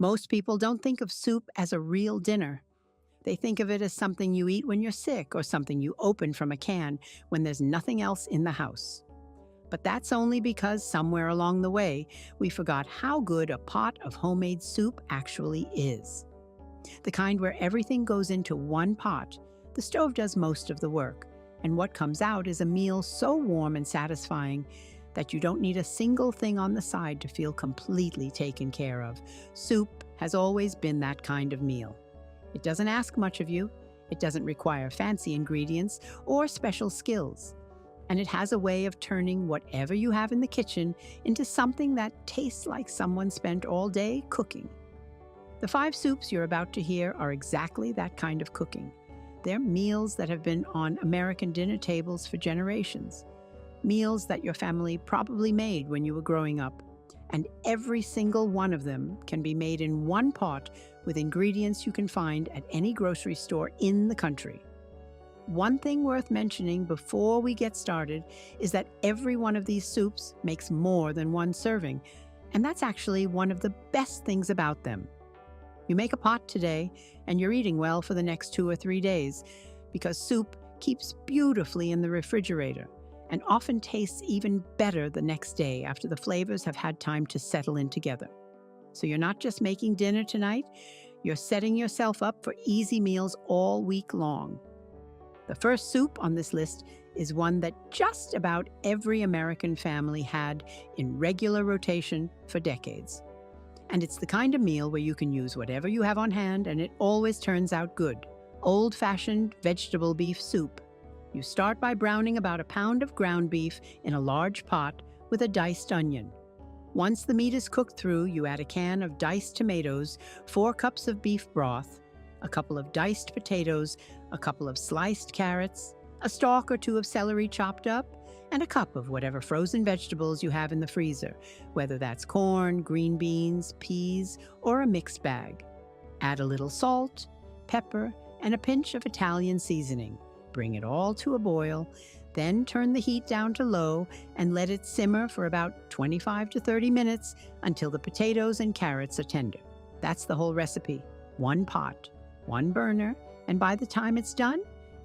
Most people don't think of soup as a real dinner. They think of it as something you eat when you're sick or something you open from a can when there's nothing else in the house. But that's only because somewhere along the way, we forgot how good a pot of homemade soup actually is. The kind where everything goes into one pot, the stove does most of the work, and what comes out is a meal so warm and satisfying that you don't need a single thing on the side to feel completely taken care of. Soup has always been that kind of meal. It doesn't ask much of you, it doesn't require fancy ingredients or special skills, and it has a way of turning whatever you have in the kitchen into something that tastes like someone spent all day cooking. The 5 soups you're about to hear are exactly that kind of cooking. They're meals that have been on American dinner tables for generations. Meals that your family probably made when you were growing up. And every single one of them can be made in one pot with ingredients you can find at any grocery store in the country. One thing worth mentioning before we get started is that every one of these soups makes more than one serving, and that's actually one of the best things about them. You make a pot today, and you're eating well for the next 2 or 3 days, because soup keeps beautifully in the refrigerator and often tastes even better the next day after the flavors have had time to settle in together. So you're not just making dinner tonight, you're setting yourself up for easy meals all week long. The first soup on this list is one that just about every American family had in regular rotation for decades. And it's the kind of meal where you can use whatever you have on hand and it always turns out good. Old-fashioned vegetable beef soup. You start by browning about a pound of ground beef in a large pot with a diced onion. Once the meat is cooked through, you add a can of diced tomatoes, 4 cups of beef broth, a couple of diced potatoes, a couple of sliced carrots, a stalk or 2 of celery chopped up, and a cup of whatever frozen vegetables you have in the freezer, whether that's corn, green beans, peas, or a mixed bag. Add a little salt, pepper, and a pinch of Italian seasoning. Bring it all to a boil, then turn the heat down to low and let it simmer for about 25 to 30 minutes until the potatoes and carrots are tender. That's the whole recipe. 1 pot, 1 burner, and by the time it's done,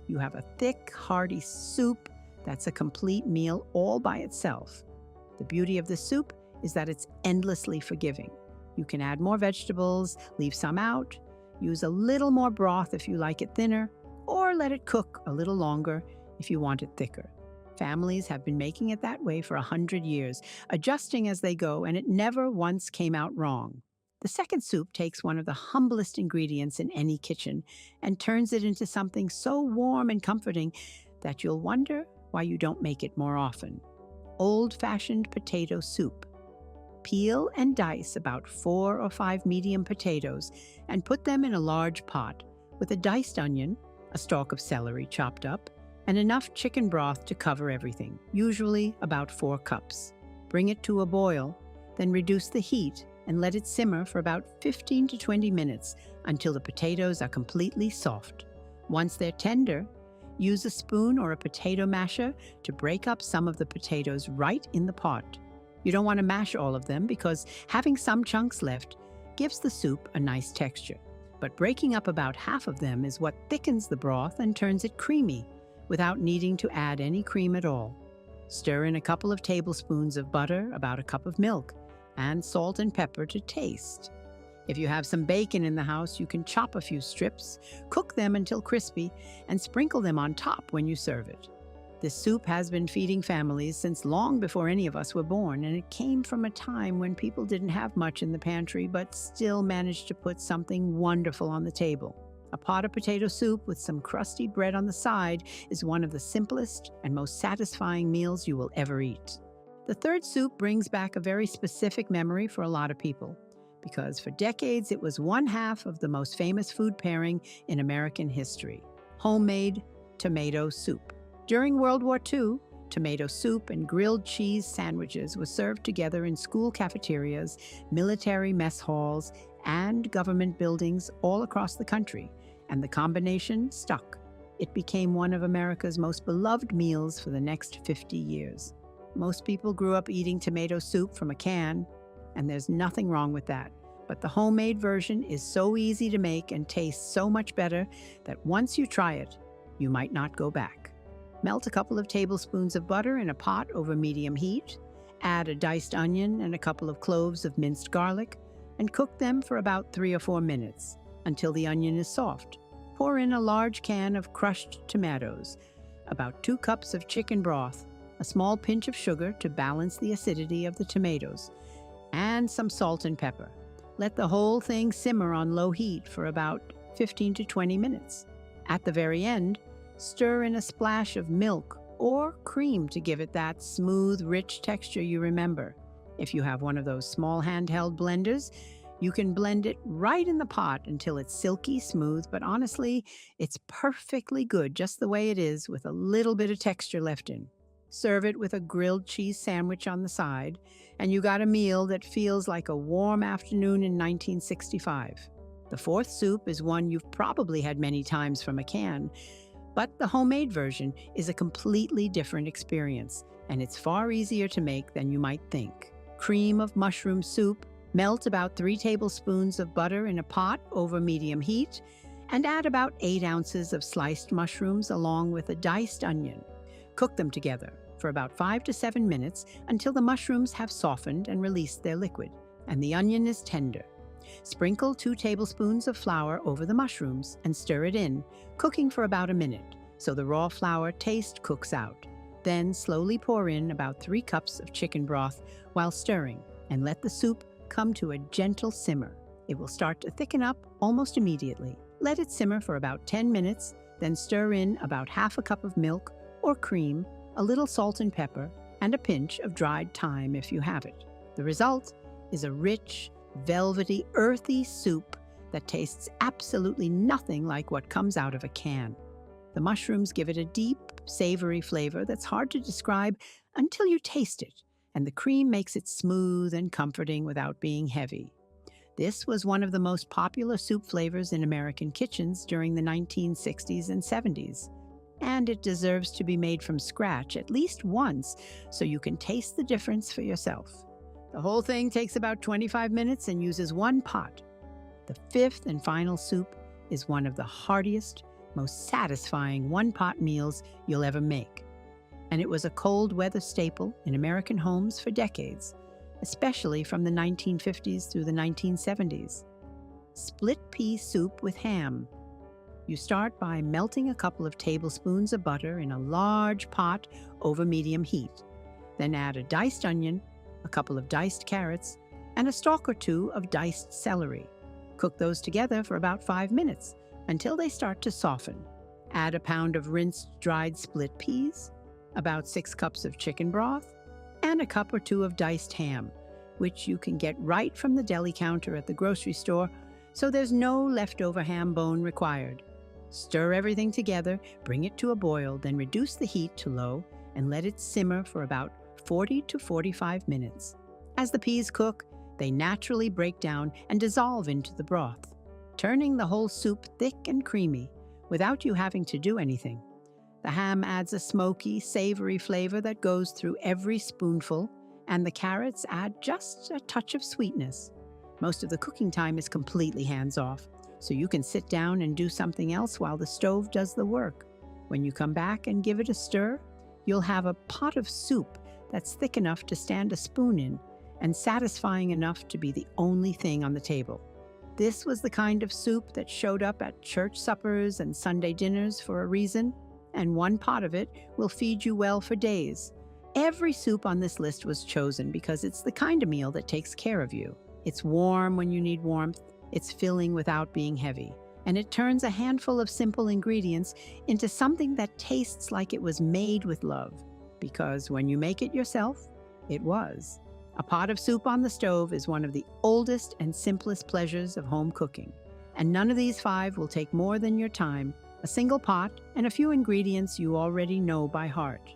you have a thick, hearty soup that's a complete meal all by itself. The beauty of the soup is that it's endlessly forgiving. You can add more vegetables, leave some out, use a little more broth if you like it thinner, or let it cook a little longer if you want it thicker. Families have been making it that way for 100 years, adjusting as they go, and it never once came out wrong. The second soup takes one of the humblest ingredients in any kitchen and turns it into something so warm and comforting that you'll wonder why you don't make it more often. Old-fashioned potato soup. Peel and dice about 4 or 5 medium potatoes and put them in a large pot with a diced onion, a stalk of celery chopped up, and enough chicken broth to cover everything, usually about 4 cups. Bring it to a boil, then reduce the heat and let it simmer for about 15 to 20 minutes until the potatoes are completely soft. Once they're tender, use a spoon or a potato masher to break up some of the potatoes right in the pot. You don't want to mash all of them because having some chunks left gives the soup a nice texture. But breaking up about half of them is what thickens the broth and turns it creamy without needing to add any cream at all. Stir in a couple of tablespoons of butter, about a cup of milk, and salt and pepper to taste. If you have some bacon in the house, you can chop a few strips, cook them until crispy, and sprinkle them on top when you serve it. This soup has been feeding families since long before any of us were born, and it came from a time when people didn't have much in the pantry but still managed to put something wonderful on the table. A pot of potato soup with some crusty bread on the side is one of the simplest and most satisfying meals you will ever eat. The third soup brings back a very specific memory for a lot of people, because for decades it was one half of the most famous food pairing in American history: homemade tomato soup. During World War II, tomato soup and grilled cheese sandwiches were served together in school cafeterias, military mess halls, and government buildings all across the country, and the combination stuck. It became one of America's most beloved meals for the next 50 years. Most people grew up eating tomato soup from a can, and there's nothing wrong with that. But the homemade version is so easy to make and tastes so much better that once you try it, you might not go back. Melt a couple of tablespoons of butter in a pot over medium heat. Add a diced onion and a couple of cloves of minced garlic and cook them for about 3 or 4 minutes until the onion is soft. Pour in a large can of crushed tomatoes, about 2 cups of chicken broth, a small pinch of sugar to balance the acidity of the tomatoes, and some salt and pepper. Let the whole thing simmer on low heat for about 15 to 20 minutes. At the very end, stir in a splash of milk or cream to give it that smooth, rich texture you remember. If you have one of those small handheld blenders, you can blend it right in the pot until it's silky smooth, but honestly, it's perfectly good just the way it is with a little bit of texture left in. Serve it with a grilled cheese sandwich on the side, and you got a meal that feels like a warm afternoon in 1965. The fourth soup is one you've probably had many times from a can, but the homemade version is a completely different experience, and it's far easier to make than you might think. Cream of mushroom soup. Melt about 3 tablespoons of butter in a pot over medium heat, and add about 8 ounces of sliced mushrooms along with a diced onion. Cook them together for about 5 to 7 minutes until the mushrooms have softened and released their liquid, and the onion is tender. Sprinkle 2 tablespoons of flour over the mushrooms and stir it in, cooking for about a minute, so the raw flour taste cooks out. Then slowly pour in about 3 cups of chicken broth while stirring, and let the soup come to a gentle simmer. It will start to thicken up almost immediately. Let it simmer for about 10 minutes, then stir in about half a cup of milk or cream, a little salt and pepper, and a pinch of dried thyme if you have it. The result is a rich, velvety, earthy soup that tastes absolutely nothing like what comes out of a can. The mushrooms give it a deep, savory flavor that's hard to describe until you taste it, and the cream makes it smooth and comforting without being heavy. This was one of the most popular soup flavors in American kitchens during the 1960s and 70s, and it deserves to be made from scratch at least once so you can taste the difference for yourself. The whole thing takes about 25 minutes and uses 1 pot. The fifth and final soup is one of the heartiest, most satisfying one-pot meals you'll ever make. And it was a cold weather staple in American homes for decades, especially from the 1950s through the 1970s. Split pea soup with ham. You start by melting a couple of tablespoons of butter in a large pot over medium heat. Then add a diced onion, a couple of diced carrots, and a stalk or 2 of diced celery. Cook those together for about 5 minutes until they start to soften. Add a pound of rinsed dried split peas, about 6 cups of chicken broth, and a cup or 2 of diced ham, which you can get right from the deli counter at the grocery store, so there's no leftover ham bone required. Stir everything together, bring it to a boil, then reduce the heat to low and let it simmer for about 40 to 45 minutes. As the peas cook, they naturally break down and dissolve into the broth, turning the whole soup thick and creamy without you having to do anything. The ham adds a smoky, savory flavor that goes through every spoonful, and the carrots add just a touch of sweetness. Most of the cooking time is completely hands-off, so you can sit down and do something else while the stove does the work. When you come back and give it a stir, you'll have a pot of soup that's thick enough to stand a spoon in and satisfying enough to be the only thing on the table. This was the kind of soup that showed up at church suppers and Sunday dinners for a reason, and 1 pot of it will feed you well for days. Every soup on this list was chosen because it's the kind of meal that takes care of you. It's warm when you need warmth, it's filling without being heavy, and it turns a handful of simple ingredients into something that tastes like it was made with love. Because when you make it yourself, it was. A pot of soup on the stove is one of the oldest and simplest pleasures of home cooking, and none of these 5 will take more than your time, a single pot, and a few ingredients you already know by heart.